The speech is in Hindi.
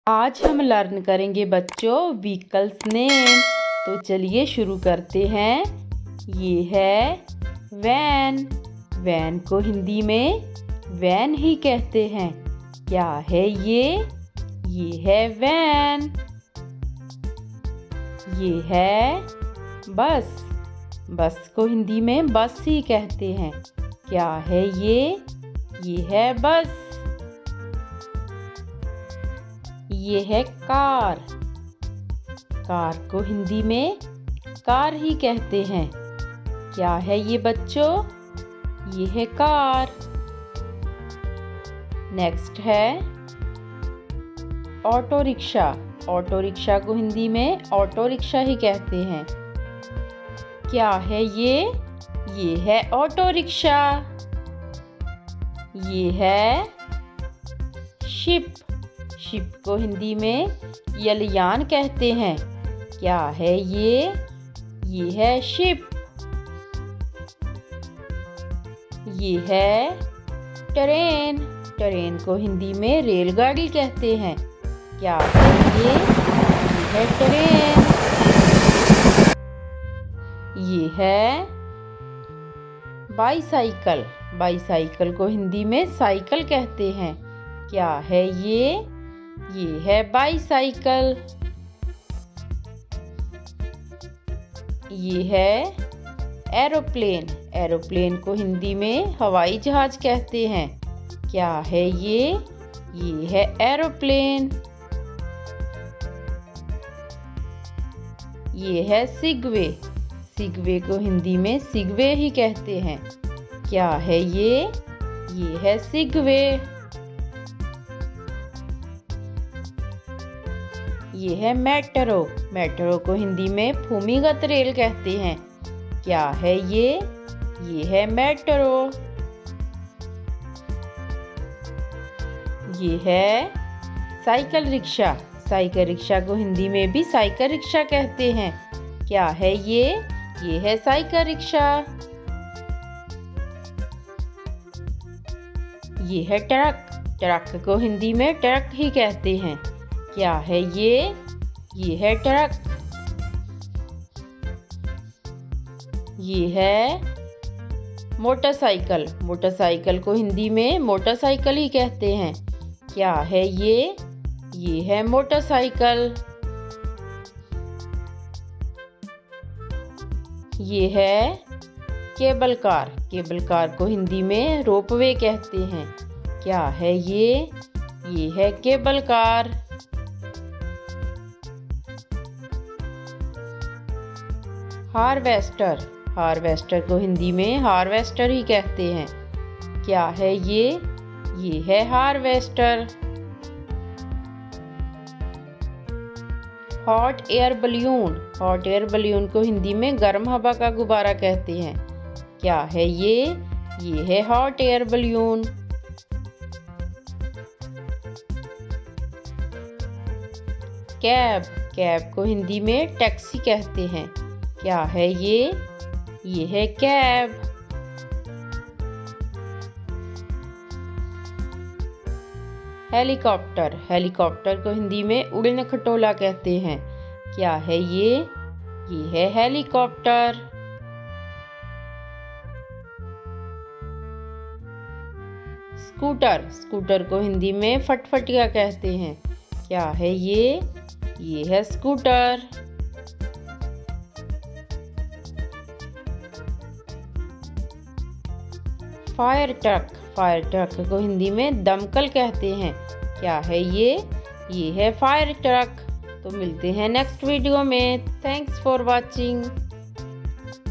आज हम लर्न करेंगे बच्चों व्हीकल्स नेम। तो चलिए शुरू करते हैं। ये है वैन। वैन को हिंदी में वैन ही कहते हैं। क्या है ये है वैन। ये है बस। बस को हिंदी में बस ही कहते हैं। क्या है ये है बस। ये है कार। कार को हिंदी में कार ही कहते हैं। क्या है ये बच्चों? ये है कार। नेक्स्ट है ऑटो रिक्शा। ऑटो रिक्शा को हिंदी में ऑटो रिक्शा ही कहते हैं। क्या है ये है ऑटो रिक्शा। ये है शिप। शिप को हिंदी में यलयान कहते हैं। क्या है ये है शिप। ये है ट्रेन। ट्रेन को हिंदी में रेलगाड़ी कहते हैं। क्या है ये है ट्रेन। ये है बाईसाइकिल। बाईसाइकिल को हिंदी में साइकिल कहते हैं। क्या है ये है बाईसाइकिल। ये है एरोप्लेन। एरोप्लेन को हिंदी में हवाई जहाज कहते हैं। क्या है ये है एरोप्लेन। ये है सिगवे। सिगवे को हिंदी में सिगवे ही कहते हैं। क्या है ये है सिगवे। ये है मेट्रो। मेट्रो को हिंदी में भूमिगत रेल कहते हैं। क्या है ये है मेट्रो। ये है साइकिल रिक्शा। साइकिल रिक्शा को हिंदी में भी साइकिल रिक्शा कहते हैं। क्या है ये है साइकिल रिक्शा। ये है ट्रक। ट्रक को हिंदी में ट्रक ही कहते हैं। क्या है ये है ट्रक। ये है मोटरसाइकिल। मोटरसाइकिल को हिंदी में मोटरसाइकिल ही कहते हैं। क्या है ये है मोटरसाइकिल। ये है केबल कार। केबल कार को हिंदी में रोपवे कहते हैं। क्या है ये है केबल कार। हार्वेस्टर। हार्वेस्टर को हिंदी में हार्वेस्टर ही कहते हैं। क्या है ये है harvester. Hot air balloon. Hot air balloon को हिंदी में गर्म हवा का गुब्बारा कहते हैं। क्या है ये है hot air balloon. Cab. Cab को हिंदी में टैक्सी कहते हैं। क्या है ये है कैब। हेलीकॉप्टर। हेलीकॉप्टर को हिंदी में उड़न खटोला कहते हैं। क्या है ये है हेलीकॉप्टर। स्कूटर। स्कूटर को हिंदी में फटफटिया कहते हैं। क्या है ये है scooter. Fire truck. Fire truck को हिंदी में दमकल कहते हैं। क्या है ये है फायर ट्रक। तो मिलते हैं नेक्स्ट वीडियो में। Thanks for watching.